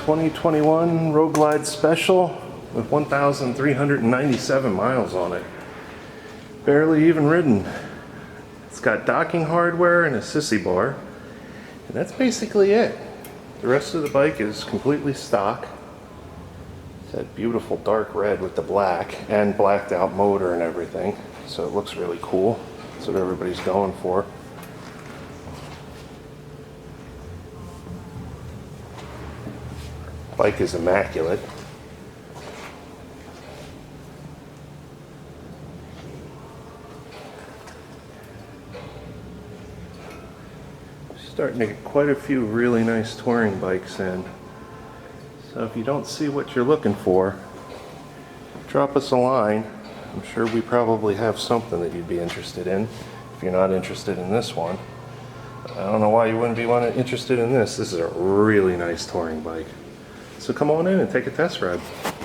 2021 Road Glide Special with 1,397 miles on it. Barely even ridden. It's got docking hardware and a Sissy bar. And that's basically it. The rest of the bike is completely stock. It's that beautiful dark red with the black and blacked out motor and everything. So it looks really cool. That's what everybody's going for. Bike is immaculate. Starting to get quite a few really nice touring bikes in. So if you don't see what you're looking for, drop us a line. I'm sure we probably have something that you'd be interested in if you're not interested in this one. I don't know why you wouldn't be interested in this. This is a really nice touring bike. So come on in and take a test ride.